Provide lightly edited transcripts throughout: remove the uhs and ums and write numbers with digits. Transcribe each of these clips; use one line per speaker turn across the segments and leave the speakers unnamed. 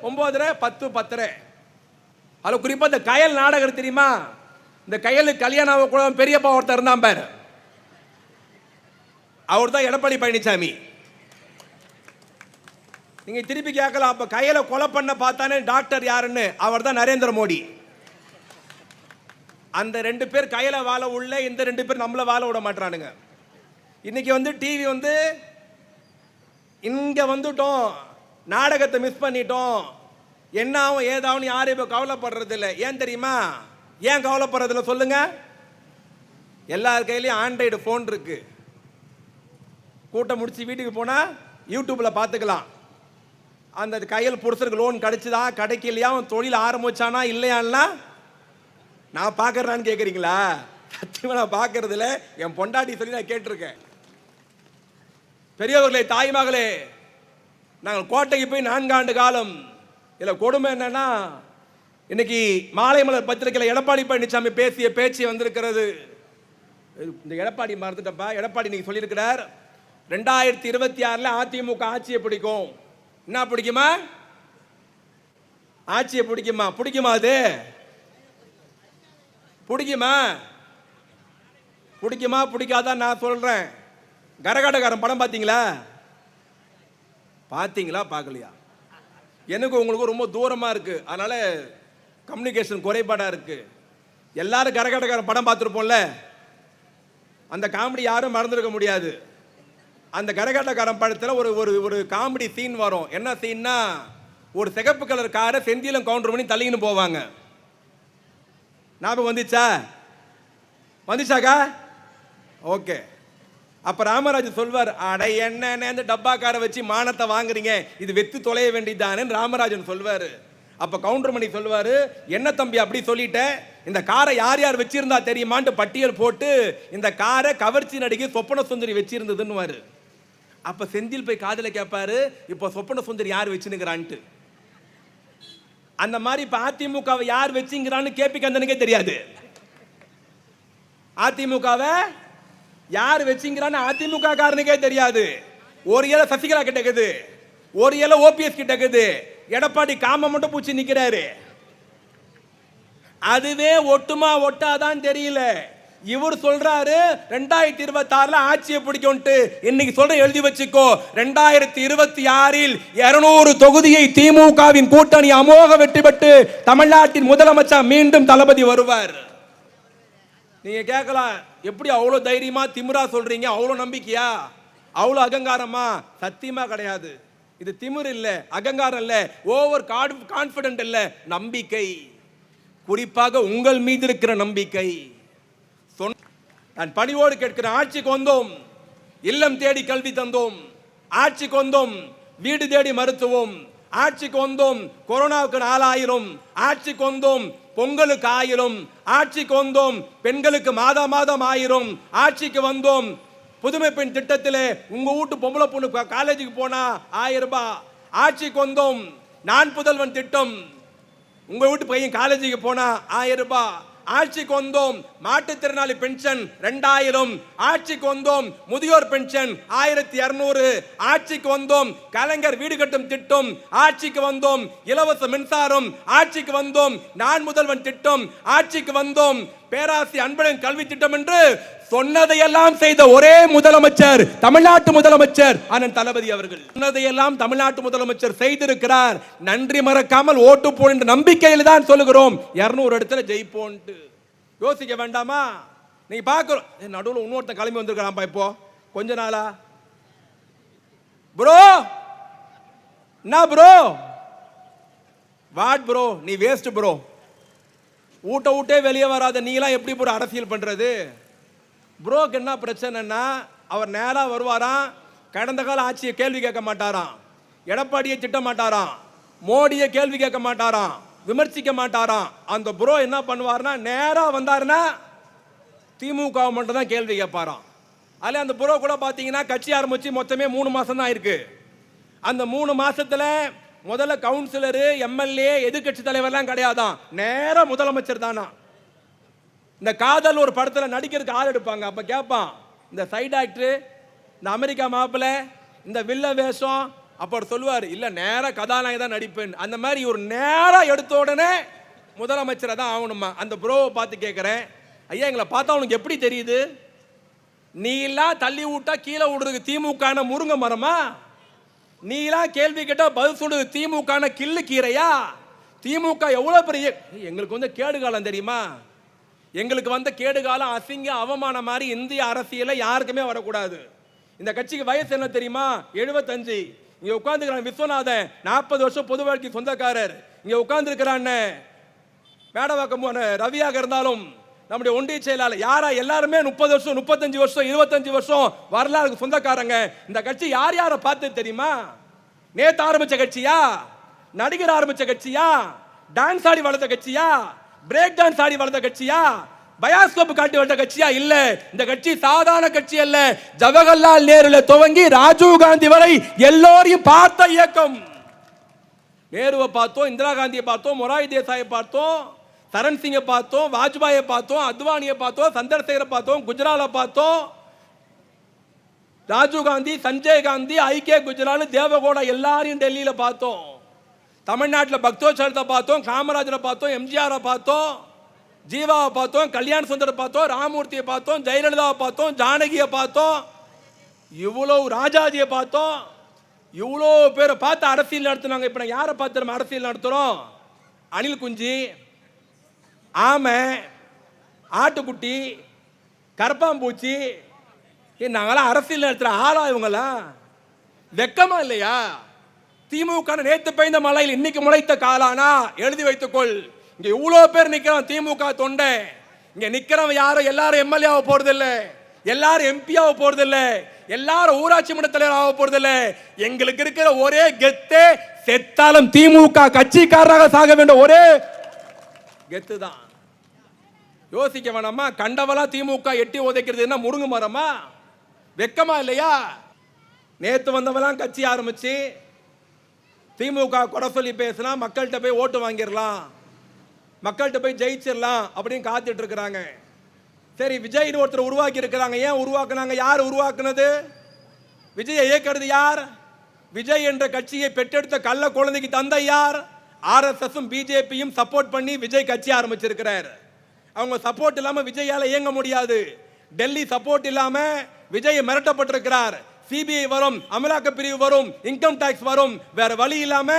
9:30, 10, 10:30. அதில் குறிப்பாக இந்த கயல் நாடகம் தெரியுமா? இந்த கயலுக்கு கல்யாணம் கூட பெரியப்பா ஒருத்தர் இருந்தான் பாரு, அவர் தான் எடப்பாடி பழனிசாமி. நீங்க திருப்பி கேட்கலாம், அப்ப கையில கொலை பண்ண பார்த்தானே டாக்டர் யாருன்னு, அவர் தான் நரேந்திர மோடி. அந்த 2 பேர் கையில வாழ உள்ள, இந்த 2 பேர் நம்மள வாழ விட மாட்டானுங்க. இன்னைக்கு டிவி இங்க வந்துட்டோம், நாடகத்தை மிஸ் பண்ணிட்டோம், என்ன ஆகும் ஏதாவும் யாரும் இப்ப கவலைப்படுறது இல்லை. ஏன் தெரியுமா? ஏன் கவலைப்படுறதில்ல சொல்லுங்க? எல்லார் கையிலையும் ஆண்ட்ராய்டு போன் இருக்கு. கூட்டம் முடிச்சு வீட்டுக்கு போனா யூடியூப்ல பார்த்துக்கலாம். அந்த கையில் புருஷருக்கு லோன் கிடைச்சதா கிடைக்கலையா, தொழில் ஆரம்பிச்சானா இல்லையான்னா நான் பார்க்கறான்னு கேட்குறீங்களா? சத்தியமா நான் பார்க்கறதில்ல. என் பொண்டாட்டி சொல்லி நான் கேட்டிருக்கேன். பெரியவர்களே, தாய்மகளே, நாங்கள் கோட்டைக்கு போய் 4 ஆண்டு காலம். இதில் கொடுமை என்னன்னா, இன்னைக்கு மாலை மலர் பத்திரிகையில் எடப்பாடி பழனிசாமி பேசிய பேச்சு வந்திருக்கிறது. இந்த எடப்பாடி மறந்துட்டப்பா, எடப்பாடி நீங்க சொல்லியிருக்கிறார் 2026 அதிமுக ஆட்சியை பிடிக்கும். என்ன பிடிக்குமா? ஆட்சியை பிடிக்குமா? பிடிக்குமா? அது பிடிக்குமா? பிடிக்குமா பிடிக்காதான் நான் சொல்றேன். கரகாட்டக்காரன் படம் பார்த்தீங்களா? பார்த்தீங்களா பார்க்கலையா? எனக்கு உங்களுக்கு ரொம்ப தூரமா இருக்கு, அதனால கம்யூனிகேஷன் குறைபாடா இருக்கு. எல்லாரும் கரகாட்டக்காரன் படம் பார்த்துருப்போம்ல, அந்த காமெடி யாரும் மறந்துருக்க முடியாது. அந்த கரகாட்டக்காரன் படத்தில் ஒரு காமெடி சீன் வரும். என்ன சீன்னா, ஒரு சிகப்பு கலர் காரை செந்திலும் கவுண்டர் பண்ணி தள்ளின்னு போவாங்க. ஞாபகம் வந்துச்சாக்கா? ஓகே. அப்ப ராமராஜ் சொல்வார், அடை என்ன அந்த டப்பா காரை வச்சு மானத்தை வாங்குறீங்க, இது வெத்து தொலைய வேண்டியதானு ராமராஜன் சொல்வாரு. அப்ப கவுண்டர் மணி சொல்வாரு, என்ன தம்பி அப்படி சொல்லிட்ட, இந்த காரை யார் யார் வச்சிருந்தா தெரியுமான்னு பட்டியல் போட்டு இந்த காரை கவர்ச்சி நடிகை சொப்பன சுந்தரி வச்சிருந்ததுன்னு. அப்ப செந்தில் போய் காதல கேட்பாரு, இப்ப சொப்பன சுந்தரி யார் வச்சுனுங்கிறான்ட்டு. அந்த மாதிரி இப்ப அதிமுகவை யார் வச்சுங்கிறான்னு கேபி கந்தனுக்கே தெரியாது. அதிமுகவை யார் வச்சுங்கிறான்னு அதிமுக காரனுக்கே தெரியாது. ஒரு இலை சசிகலா கிட்ட இருக்குது, ஒரு இலை ஓபிஎஸ் கிட்ட இருக்குது, எடப்பாடி காம மட்டும் பூச்சி நிக்கிறாரு. அதுவே ஒட்டுமா ஒட்டாதான் தெரியல. இவர் சொல்றாரு 2026 ஆட்சியை பிடிக்கும்ட்டு. இன்னைக்கு சொல்ற எழுதி வச்சுக்கோ, 2026 200 தொகுதியை திமுகவின் கூட்டணி அமோக வெற்றி பெற்று தமிழ்நாட்டின் முதலமைச்சர் மீண்டும் தளபதி வருவார். நீங்க கேட்கலாம், எப்படி அவ்வளவு தைரியமா திமிரா சொல்றீங்க, அவ்வளவு நம்பிக்கையா, அவ்வளவு அகங்காரமா? சத்தியமா கிடையாது. இது திமிர் இல்ல, அகங்காரம் இல்ல, ஓவர் கான்பிடென்ட் இல்ல, நம்பிக்கை. குறிப்பாக உங்கள் மீது இருக்கிற நம்பிக்கை. நான் பணிவோடு கேட்கிறேன், ஆட்சிக்கு வந்தோம், இல்லம் தேடி கல்வி தந்தோம், ஆட்சிக்கு வந்தோம், வீடு தேடி மருத்துவம், ஆட்சிக்கு வந்தோம், கொரோனாவுக்கு 4000, ஆட்சிக்கு வந்தோம், பொங்கலுக்கு 1000, ஆட்சிக்கு வந்தோம், பெண்களுக்கு மாதம் 1000, ஆட்சிக்கு வந்தோம், புதுமை பெண் திட்டத்திலே உங்க வீட்டு பொம்பளை பொண்ணு காலேஜுக்கு போனா 1000 ரூபாய், ஆட்சிக்கு வந்தோம், நான் புதல்வன் திட்டம், உங்க வீட்டு பையன் காலேஜுக்கு போனா 1000 ரூபாய், ஆட்சிக்கு வந்தோம், மாற்றுத்திறனாளி பென்ஷன் 2000, ஆட்சிக்கு வந்தோம், முதியோர் பென்ஷன் 1200, ஆட்சிக்கு வந்தோம், கலைஞர் வீடு கட்டும் திட்டம், ஆட்சிக்கு வந்தோம், இலவச மின்சாரம், ஆட்சிக்கு வந்தோம், நான் முதல்வன் திட்டம், ஆட்சிக்கு வந்தோம், பேராசி அன்பழகன் கல்வி திட்டம் என்று சொன்னதையெல்லாம் செய்த ஒரே முதலமைச்சர் தமிழ்நாட்டு முதலமைச்சர் அண்ணன் தளபதி அவர்கள். சொன்னதையெல்லாம் தமிழ்நாட்டு முதலமைச்சர் செய்திருக்கிறார். நன்றி மறக்காமல் ஓட்டு போன்ற நம்பிக்கையில் தான் சொல்லுகிறோம் 200 இடத்துல ஜெயிப்போம். யோசிக்க வேண்டாமா? நீங்க பாக்குறோம், நடுவில் இன்னொருத்தன் கிளம்பி வந்திருக்கிறான் இப்போ கொஞ்ச நாளா. ப்ரோ என்ன ப்ரோ, வாட் ப்ரோ, நீ வேஸ்ட் ப்ரோ, ஊட்டே வெளியே வராத நீலாம் எப்படி ப்ரோ அரசியல் பண்றது? ப்ரோக்கு என்ன பிரச்சனைன்னா, அவர் நேரா வருவாராம், கடந்த கால ஆட்சியை கேள்வி கேட்க மாட்டாராம், எடப்பாடியை திட்ட மாட்டாராம், மோடியை கேள்வி கேட்க மாட்டாராம், விமர்சிக்க மாட்டாராம். அந்த ப்ரோ என்ன பண்ணுவார்னா, நேரா வந்தாருன்னா திமுக மட்டும் தான் கேள்வி கேட்பாராம். அதில் அந்த ப்ரோ கூட பார்த்தீங்கன்னா கட்சி ஆரம்பிச்சு மொத்தமே 3 மாசம் தான் இருக்கு. அந்த 3 மாசத்துல முதல்ல கவுன்சிலரு, எம்எல்ஏ, எதிர்கட்சி தலைவர்லாம் கிடையாதான், நேரா முதலமைச்சர் தானா. இந்த காதல் ஒரு படத்தில் நடிக்கிறதுக்கு ஆள் எடுப்பாங்க, அப்ப கேட்பான், இந்த சைடு ஆக்டர், இந்த அமெரிக்கா மாப்பிள்ள, இந்த வில்ல வேஷம், அப்போ அவர் சொல்லுவார், இல்லை நேராக கதாநாயகி தான் நடிப்பேன். அந்த மாதிரி ஒரு நேராக எடுத்த உடனே முதலமைச்சரை தான் ஆகணுமா. அந்த ப்ரோவை பார்த்து கேட்குறேன், ஐயா எங்களை பார்த்தா உனக்கு எப்படி தெரியுது? நீலாம் தள்ளி விட்டா கீழே விடுறதுக்கு திமுக முருங்க மரமா? நீலாம் கேள்வி கேட்டால் பதில் சொல்றது திமுக கிள்ளு கீரையா? திமுக எவ்வளோ பெரிய, எங்களுக்கு வந்து கேடு காலம் தெரியுமா? எங்களுக்கு வந்த கேடு காலம் அசிங்க அவமானம் மாதிரி இந்திய அரசியல யாருக்குமே வரக்கூடாது. இந்த கட்சிக்கு வயசு என்ன தெரியுமா? 75. இங்க உட்கார்ந்துக்கிறான் விஸ்வநாதன், 40 வருஷம் பொது வாழ்க்கை சொந்தக்காரர். இங்க உட்கார்ந்து இருக்கிறான் மேடவாக்கம் ரவியாக இருந்தாலும் நம்முடைய ஒன்றிய செயலாளர் யாரா எல்லாருமே 30 வருஷம் 35 வருஷம் 25 வருஷம் வரலாறுக்கு சொந்தக்காரங்க. இந்த கட்சி யார் யாரை பார்த்து தெரியுமா? நேத்து ஆரம்பிச்ச கட்சியா? நடிகர் ஆரம்பிச்ச கட்சியா? டான்ஸ் ஆடி வளர்த்த கட்சியா? பிரேக் டான்ஸ் ஆடி வளர்த்த கட்சியா? பயாஸ்கோப் காட்டி வளர்த்த கட்சியா? இல்ல. இந்த கட்சி சாதாரண கட்சி அல்ல. ஜவஹர்லால் நேருல துவங்கி ராஜீவ் காந்தி வரை எல்லோரையும் பார்த்த இயக்கம். நேருவை பார்த்தோம், இந்திரா காந்தியை பார்த்தோம், மொரார்ஜி தேசாயை பார்த்தோம், சரண் சிங்கை பார்த்தோம், வாஜ்பாயை பார்த்தோம், அத்வானியை பார்த்தோம், சந்திரசேகரை பார்த்தோம், குஜராலை பார்த்தோம், ராஜீவ் காந்தி, சஞ்சய் காந்தி, ஐகே குஜரால், தேவகோடா எல்லாரையும் டெல்லியில பார்த்தோம். தமிழ்நாட்டில் பக்தோச்சலத்தை பார்த்தோம், காமராஜரை பார்த்தோம், எம்ஜிஆரை பார்த்தோம், ஜீவாவை பார்த்தோம், கல்யாண சுந்தரை பார்த்தோம், ராமமூர்த்தியை பார்த்தோம், ஜெயலலிதாவை பார்த்தோம், ஜானகியை பார்த்தோம், இவ்வளவு ராஜாஜியை பார்த்தோம். இவ்வளோ பேரை பார்த்து அரசியல் நடத்துனாங்க. இப்போ நான் யாரை பார்த்து நம்ம அரசியல் நடத்துகிறோம்? அணில் குஞ்சு, ஆமை, ஆட்டுக்குட்டி, கரப்பாம்பூச்சி, நாங்களாம் அரசியல் நடத்துகிற ஆளா? இவங்களாம் வெக்கமா இல்லையா? திமுக நேற்று பெய்த மழையில் இன்னைக்கு முளைத்த காலானா எழுதி வைத்துக்கொள். இங்க இவ்வளவு பேர் நிக்கிறான் திமுக தொண்டை. இங்க நிக்கிறவன் யாரும் எல்லாரும் எம்எல்ஏ போறது இல்ல, எல்லாரும் எம்பியாக போறது இல்ல, எல்லாரும் ஊராட்சி மன்ற தலைவர் ஆக போறது இல்ல. எங்களுக்கு இருக்கிற ஒரே கெத்து, செத்தாலும் திமுக கட்சிக்காரராக சாக வேண்டும் ஒரே கெத்து தான். யோசிக்க வேணாமா? கண்டவளா திமுக எட்டி உதைக்கிறது என்ன முருங்கு மரமா? வெக்கமா இல்லையா? நேத்து வந்தவெல்லாம் கட்சி ஆரம்பிச்சு திமுக குறை சொல்லி பேசலாம், மக்கள்கிட்ட போய் ஓட்டு வாங்கிடலாம், மக்கள்கிட்ட போய் ஜெயிச்சிடலாம் அப்படின்னு காத்துட்டு இருக்கிறாங்க. சரி, விஜய்னு ஒருத்தர் உருவாக்கி இருக்கிறாங்க. ஏன் உருவாக்குனாங்க? யார் உருவாக்குனது? விஜயை இயக்கிறது யார்? விஜய் என்ற கட்சியை பெற்றெடுத்த கள்ள குழந்தைக்கு தந்தை யார்? ஆர்எஸ்எஸும் பிஜேபியும் சப்போர்ட் பண்ணி விஜய் கட்சி ஆரம்பிச்சிருக்கிறார். அவங்க சப்போர்ட் இல்லாம விஜயால இயங்க முடியாது. டெல்லி சப்போர்ட் இல்லாம விஜய் மிரட்டப்பட்டிருக்கிறார். சிபிஐ வரும், அமலாக்க பிரிவு வரும், இன்கம் டாக்ஸ் வரும். வேற வழி இல்லாம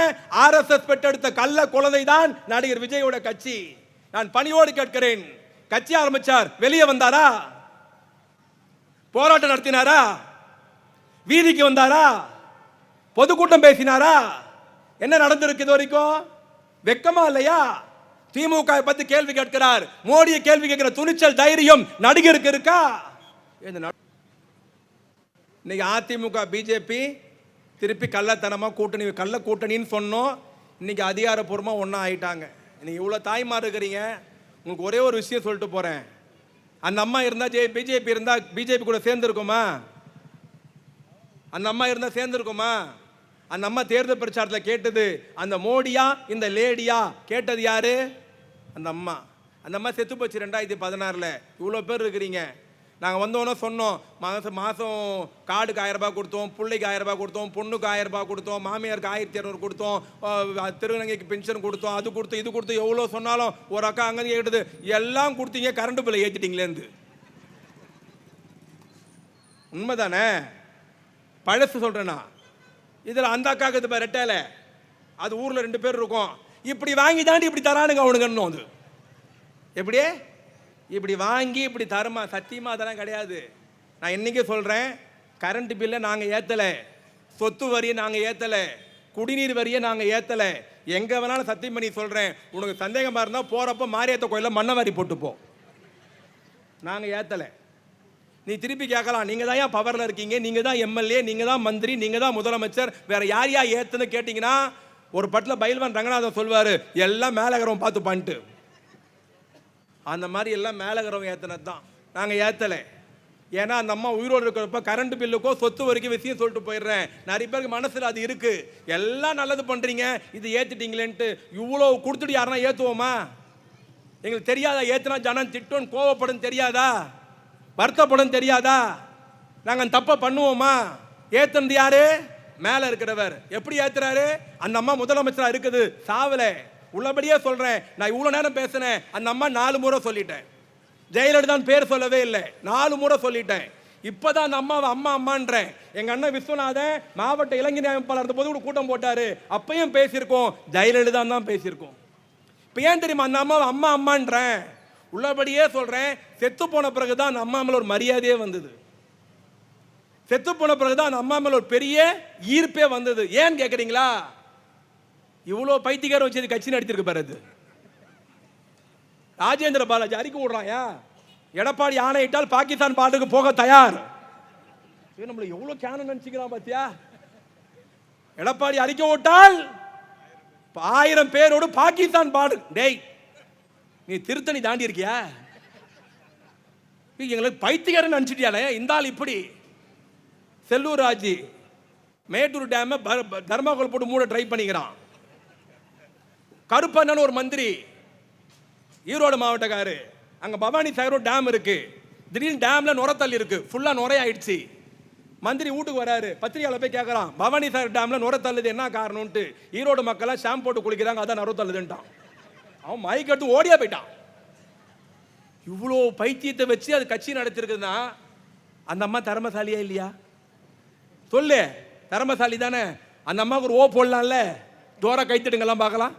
ஆர்எஸ்எஸ் பெற்றெடுத்த கள்ள குழந்தை தான் நடிகர் விஜயோட கட்சி. நான் பணியோடு கேட்கிறேன், கட்சி ஆரம்பிச்சார், வெளியே வந்தாரா? போராட்டம் நடத்தினாரா? வீதிக்கு வந்தாரா? பொதுக்கூட்டம் பேசினாரா? என்ன நடந்திருக்கு இது வரைக்கும்? வெக்கமா இல்லையா? திமுக பத்தி கேள்வி கேட்கிறார், மோடியை கேள்வி கேட்கிற துணிச்சல் தைரியம் நடிகருக்கு இருக்கா? இன்னைக்கு அதிமுக பிஜேபி திருப்பி கள்ளத்தனமா கூட்டணி, கள்ள கூட்டணின்னு சொன்னோம். இன்னைக்கு அதிகாரப்பூர்வமா ஒன்றா ஆயிட்டாங்க. இன்னைக்கு இவ்வளோ தாய்மார் இருக்கிறீங்க, உங்களுக்கு ஒரே ஒரு விஷயம் சொல்லிட்டு போறேன். அந்த அம்மா இருந்தா பிஜேபி இருந்தா பிஜேபி கூட சேர்ந்துருக்குமா? அந்த அம்மா இருந்தா சேர்ந்துருக்குமா? அந்த அம்மா தேர்தல் பிரச்சாரத்தில் கேட்டது அந்த மோடியா இந்த லேடியா கேட்டது யாரு? அந்த அம்மா. அந்த அம்மா செத்து போச்சு 2016. இவ்வளோ பேர் இருக்கிறீங்க. நாங்கள் வந்தோன்னே சொன்னோம், மாதம் கார்டுக்கு 1000 ரூபாய் கொடுத்தோம், பிள்ளைக்கு 1000 ரூபாய் கொடுத்தோம், பொண்ணுக்கு 1000 ரூபாய் கொடுத்தோம், மாமியாருக்கு 1200 கொடுத்தோம், திருநங்கைக்கு பென்ஷன் கொடுத்தோம், அது கொடுத்து இது கொடுத்து எவ்வளோ சொன்னாலும் ஒரு அக்கா அங்கே கேட்டது எல்லாம் கொடுத்தீங்க, கரண்ட் பில்லை ஏற்றிட்டீங்களேந்து. உண்மைதானே? பழசு சொல்கிறேன்னா இதில் அந்த அக்காவுக்கு இது ரெட்டல, அது ஊரில் 2 பேர் இருக்கும். இப்படி வாங்கி தாண்டி இப்படி தரானுங்க அவனுங்கன்னு. அது எப்படியே இப்படி வாங்கி இப்படி தருமா? சத்தியமாக அதெல்லாம் கிடையாது. நான் இன்னைக்கு சொல்கிறேன், கரண்ட் பில்லை நாங்கள் ஏற்றலை, சொத்து வரியை நாங்கள் ஏற்றலை, குடிநீர் வரியை நாங்கள் ஏற்றலை. எங்கே வேணாலும் சத்தியம் பண்ணி சொல்கிறேன். உனக்கு சந்தேகமாக இருந்தால் போகிறப்போ மாரியத்த கோயிலில் மண்ணை வாரி போட்டுப்போம். நாங்கள் ஏற்றலை. நீ திருப்பி கேட்கலாம், நீங்கள் தான் ஏன் பவரில் இருக்கீங்க, நீங்கள் தான் எம்எல்ஏ, நீங்கள் தான் மந்திரி, நீங்கள் தான் முதலமைச்சர், வேற யார் யார் ஏற்றுன்னு கேட்டிங்கன்னா ஒரு பட்டில் பயில்வான் ரங்கநாதன் சொல்வார், எல்லாம் மேலகரம் பார்த்து பண்ணிட்டு. அந்த மாதிரி எல்லாம் மேலகரம் ஏற்றினது தான். நாங்கள் ஏற்றலை. ஏன்னா அந்த அம்மா உயிரோடு இருக்கிறப்ப கரண்ட் பில்லுக்கோ சொத்து வரைக்கும் விஷயம் சொல்லிட்டு போயிடுறேன். நிறைய பேருக்கு மனசில் அது இருக்கு. எல்லாம் நல்லது பண்ணுறீங்க, இது ஏற்றிட்டீங்களேன்ட்டு. இவ்வளோ கொடுத்துட்டு யாருன்னா ஏற்றுவோமா? எங்களுக்கு தெரியாதா? ஏற்றுனா ஜனம் திட்டம் கோவப்படும் தெரியாதா? வருத்தப்படும் தெரியாதா? நாங்கள் தப்பை பண்ணுவோமா? ஏற்றுனது யாரு? மேல இருக்கிறவர் எப்படி ஏத்துறாரு? அந்த அம்மா முதலமைச்சரா இருக்குது, சாவல. உள்ளபடியே சொல்றேன், நான் இவ்வளவு நேரம் பேசினேன், அந்த அம்மா 4 முறை சொல்லிட்டேன். ஜெயலலிதா பேர் சொல்லவே இல்லை, 4 முறை சொல்லிட்டேன். இப்பதான் அந்த அம்மாவை அம்மா அம்மான்றேன். எங்க அண்ணன் விஸ்வநாதன் மாவட்ட இளைஞர் அமைப்பாளர் இருந்த போது கூட கூட்டம் போட்டாரு, அப்பயும் பேசியிருக்கோம், ஜெயலலிதா தான் பேசியிருக்கோம். இப்ப ஏன் தெரியுமா அந்த அம்மாவை அம்மா அம்மான்றேன்? உள்ளபடியே சொல்றேன், செத்து போன பிறகுதான் அந்த அம்மா மேல ஒரு மரியாதையே வந்தது. செத்து போன பிறகுதான் அந்த அம்மா மேல ஒரு பெரிய ஈர்ப்பே வந்தது. ஏன்னு கேக்குறீங்களா? இவ்வளவு பைத்தியக்கார வச்சு கட்சி நடத்திருக்கு பாரு. ராஜேந்திர பாலாஜி அறிக்கை விடுறாயா, எடப்பாடி ஆணையிட்டால் பாகிஸ்தான் பாட்டுக்கு போக தயார். நம்மள எவ்வளவு கேன நினைச்சுக்கிறான் பாத்தியா? எடப்பாடி அறிக்கை விட்டால் 1000 பேரோடு பாகிஸ்தான் பாடு. டேய், நீ திருத்தணி தாண்டி இருக்கியா? எங்களுக்கு பைத்தியக்காரன் நினைச்சிட்டியாலே இந்த ஆள் இப்படி. செல்லூர் ராஜி மேட்டூர் டேம் தர்மாகோல் போட்டு மூட ட்ரை பண்ணிக்கிறான். கருப்பண்ணன் ஒரு மந்திரி, ஈரோடு மாவட்டக்காரு, அங்க பவானி சாகர் டேம் இருக்கு, திடீர்னு டேம்ல நுரத்தள்ளி இருக்கு, ஃபுல்லா நுரையாயிடுச்சு. மந்திரி வீட்டுக்கு வராரு, பத்திரிகையாளர் போய் கேட்கறான், பவானி சாகர் டேம்ல நுரத்தள்ளுது என்ன காரணம்ட்டு. ஈரோடு மக்கள் ஷாம்பு போட்டு குளிக்கிறாங்க, அதான் நுரத்தள்ளுதுன்ட்டான். அவன் மைக் எடுத்து ஓடியா போயிட்டான். இவ்வளோ பைத்தியத்தை வச்சு அது கட்சி நடத்திருக்குதுன்னா அந்த அம்மா திறமசாலியா இல்லையா? சொல்லு, திறமசாலி தானே. அந்த அம்மாவுக்கு ஒரு ஓ போடலாம்ல, தோரா கைத்தடுங்கெல்லாம் பார்க்கலாம்.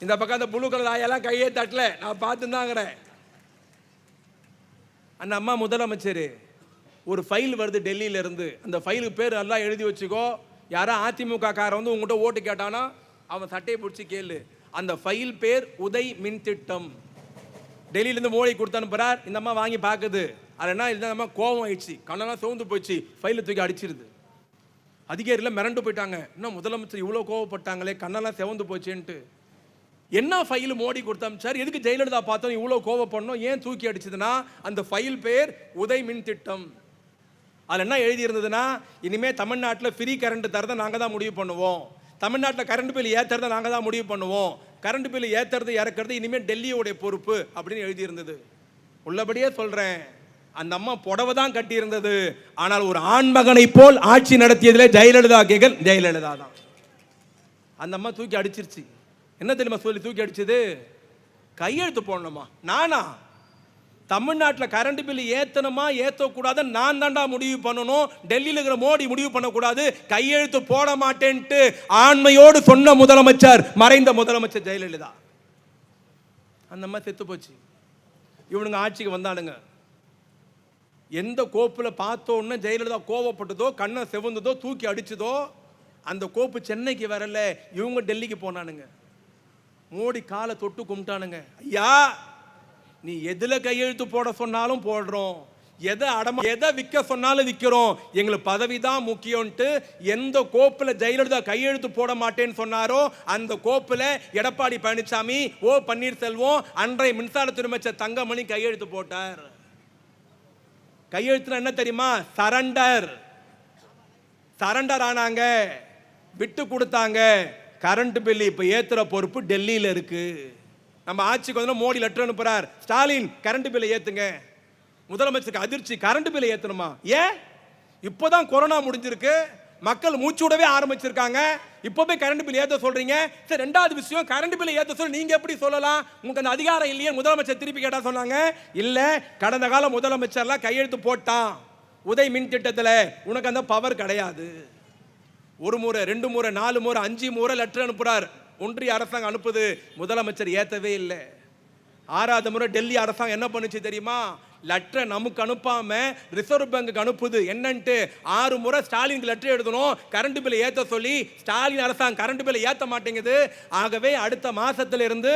இந்த பக்கம் அந்த புழு கலர் ஆயெல்லாம் கையே தட்டல, நான் பார்த்துதாங்கிறேன். அந்த அம்மா முதலமைச்சர், ஒரு ஃபைல் வருது டெல்லியில இருந்து, அந்த ஃபைலுக்கு பேர் நல்லா எழுதி வச்சுக்கோ. யாரா அதிமுக காரன் வந்து உங்ககிட்ட ஓட்டு கேட்டானா அவன் சட்டையை பிடிச்சி கேளு. அந்த ஃபைல் பேர் உதய் மின் திட்டம். டெல்லியிலேருந்து மோடி கொடுத்து அனுப்புறார். இந்த அம்மா வாங்கி பார்க்குது. அது என்ன, இந்த அம்மா கோவம் ஆயிடுச்சு, கண்ணெல்லாம் சோர்ந்து போயிடுச்சு, ஃபைலை தூக்கி அடிச்சிருது. அதிகாரியில் மிரண்டு போயிட்டாங்க, இன்னும் முதலமைச்சர் இவ்வளோ கோவப்பட்டாங்களே, கண்ணெல்லாம் செவந்து போச்சுன்ட்டு. என்ன ஃபைல் மோடி கொடுத்தாச்சார், எதுக்கு ஜெயலலிதா பார்த்தோம் இவ்வளோ கோவப்படணும், ஏன் தூக்கி அடிச்சதுன்னா அந்த ஃபைல் பேர் உதய் மின் திட்டம். அதில் என்ன எழுதி இருந்ததுன்னா, இனிமேல் தமிழ்நாட்டில் ஃப்ரீ கரண்ட் தரதை நாங்கள் தான் முடிவு பண்ணுவோம், தமிழ்நாட்டில் கரண்ட் பில் ஏற்றுறதை நாங்கள் தான் முடிவு பண்ணுவோம், கரண்ட் பில் ஏற்றுறது இறக்குறது இனிமேல் டெல்லியோடைய பொறுப்பு அப்படின்னு எழுதி இருந்தது. உள்ளபடியே சொல்கிறேன், அந்த அம்மா புடவை தான் கட்டி இருந்தது, ஆனால் ஒரு ஆண்மகனை போல் ஆட்சி நடத்தியதிலே ஜெயலலிதா கேகள் ஜெயலலிதா தான். அந்த அம்மா தூக்கி அடிச்சிருச்சு. என்ன தெரியுமா சொல்லி தூக்கி அடிச்சது? கையெழுத்து போடணுமா? நானா? தமிழ்நாட்டில் கரண்ட் பில் ஏத்தணுமா ஏற்றக்கூடாது நான் தாண்டா முடிவு பண்ணணும், டெல்லியில் இருக்கிற மோடி முடிவு பண்ணக்கூடாது, கையெழுத்து போட மாட்டேன்ட்டு ஆண்மையோடு சொன்ன முதலமைச்சர் மறைந்த முதலமைச்சர் ஜெயலலிதா. அந்த அம்மா செத்து போச்சு. இவனுங்க ஆட்சிக்கு வந்தானுங்க. எந்த கோப்பில் பார்த்தோன்னு ஜெயலலிதா கோவப்பட்டதோ, கண்ணை செவந்ததோ, தூக்கி அடிச்சதோ, அந்த கோப்பு சென்னைக்கு வரல, இவங்க டெல்லிக்கு போனானுங்க. மோடி காலை தொட்டு கும்பிட்டானுங்க. ஐயா, நீ எதுல கையெழுத்து போட சொன்னாலும் போடுறோம், எதை விற்க சொன்னாலும் விற்கிறோம், எங்களுக்கு பதவி தான் முக்கியம்ட்டு எந்த கோப்புல ஜெயலலிதா கையெழுத்து போட மாட்டேன்னு சொன்னாரோ அந்த கோப்புல எடப்பாடி பழனிசாமி, ஓ பன்னீர்செல்வம், அன்றைய மின்சாரத்துறை அமைச்சர் தங்கமணி கையெழுத்து போட்டார். கையெழுத்துனா என்ன தெரியுமா? சரண்டர். சரண்டர் ஆனாங்க, விட்டு கொடுத்தாங்க. கரண்ட் பில் இப்ப ஏத்துற பொறுப்பு டெல்லியில இருக்கு. நம்ம ஆட்சிக்கு வந்து மோடி லெட்டர் அனுப்புறார், ஸ்டாலின் கரண்ட் பில்லை ஏத்துங்க. முதலமைச்சருக்கு அதிர்ச்சி, கரண்ட் பில்லை ஏத்தணுமா? ஏன்? இப்போதான் கொரோனா முடிஞ்சிருக்கு, மக்கள் மூச்சு விடவே ஆரம்பிச்சிருக்காங்க, இப்போ போய் கரண்ட் பில் ஏற்ற சொல்றீங்க. சரி, ரெண்டாவது விஷயம், கரண்ட் பில்லை ஏற்ற சொல்லி நீங்க எப்படி சொல்லலாம்? உங்களுக்கு அந்த அதிகாரம் இல்லையே. முதலமைச்சர் திருப்பி கேட்டா சொன்னாங்க, இல்ல கடந்த கால முதலமைச்சர்லாம் கையெழுத்து போட்டான் உதய் மின் திட்டத்தில், உனக்கு அந்த பவர் கிடையாது. ஒரு முறை, 2 முறை, 4 முறை, 5 முறை லெட்டர் அனுப்புறார். ஒன்றிய அரசாங்கம் அனுப்புது, முதலமைச்சர் ஏற்றவே இல்லை. 6வது முறை டெல்லி அரசாங்கம் என்ன பண்ணுச்சு தெரியுமா? லெட்டரை நமக்கு அனுப்பாம ரிசர்வ் பேங்க்கு அனுப்புது. என்னன்ட்டு 6 முறை ஸ்டாலின் லெட்டர் எழுதணும் கரண்ட் பில் ஏற்ற சொல்லி. ஸ்டாலின் அரசாங்கம் கரண்ட் பில் ஏற்ற மாட்டேங்குது. ஆகவே அடுத்த மாசத்துல இருந்து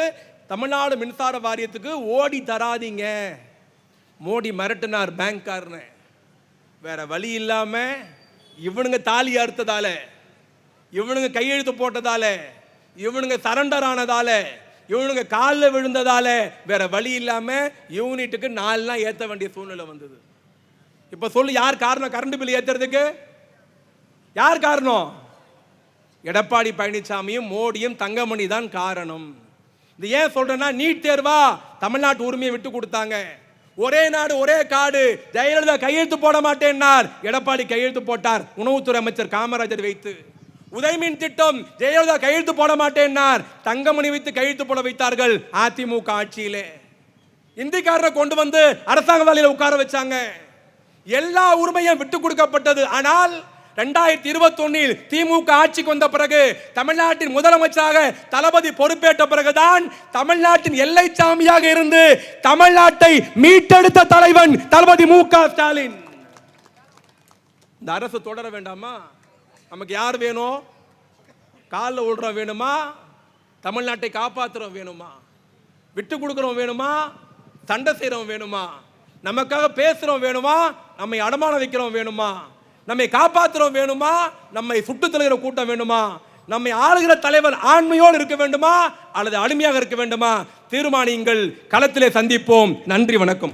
தமிழ்நாடு மின்சார வாரியத்துக்கு ஓடி தராதீங்க. மோடி மிரட்டினார் பேங்க்காரன்னு. வேற வழி இல்லாம இவனுங்க தாலி அறுத்ததால, இவனுங்க கையெழுத்து போட்டதால, இவனுங்க சரண்டர் ஆனதால, இவனுங்க காலில் விழுந்ததால வேற வழி இல்லாம யூனிட்டுக்கு 4 நாள் ஏற்ற வேண்டிய சூழ்நிலை வந்தது. இப்ப சொல்லு, யார் காரணம் கரண்ட் பில் ஏத்துறதுக்கு? யார் காரணம்? எடப்பாடி பழனிசாமியும் மோடியும் தங்கமணி தான் காரணம். இது ஏன் சொல்றேன்னா, நீட் தேர்வா தமிழ்நாட்டு உரிமையை விட்டு கொடுத்தாங்க. ஒரே நாடு ஒரே காடு. ஜெயலலிதா கையெழுத்து போட மாட்டேன்னார், எடப்பாடி கையெழுத்து போட்டார், உணவுத்துறை அமைச்சர் காமராஜர் வைத்து. உதயமின் திட்டம் ஜெயலலிதா கையெழுத்து போட மாட்டேன்னார், தங்கமணி வைத்து கையெழுத்து போட வைத்தார்கள் அதிமுக ஆட்சியிலே. இந்திக்காரரை கொண்டு வந்து அரசாங்க வேலையில் உட்கார வச்சாங்க. எல்லா உரிமையும் விட்டு கொடுக்கப்பட்டது. ஆனால் 2021 திமுக ஆட்சிக்கு வந்த பிறகு, தமிழ்நாட்டின் முதலமைச்சராக தளபதி பொறுப்பேற்ற பிறகுதான் தமிழ்நாட்டின் எல்லை சாமியாக இருந்து தமிழ்நாட்டை மீட்டெடுத்த தலைவன் தளபதி மு.க. ஸ்டாலின். இந்த அரசு தொடர வேண்டாமா? நமக்கு யார் வேணும்? காலில் விழுறோம் வேணுமா? தமிழ்நாட்டை காப்பாற்றுறோம் வேணுமா? விட்டு கொடுக்குறோம் வேணுமா? சண்டை செய்கிறோம் வேணுமா? நமக்காக பேசுகிறோம் வேணுமா? நம்மை அடமானம் வைக்கிறோம் வேணுமா? நம்மை காப்பாற்றுறோம் வேணுமா? நம்மை சுட்டு தருகிற கூட்டம் வேணுமா? நம்மை ஆளுகிற தலைவர் ஆண்மையோடு இருக்க வேண்டுமா அல்லது அடிமையாக இருக்க வேண்டுமா? தீர்மானியுங்கள். களத்திலே சந்திப்போம். நன்றி, வணக்கம்.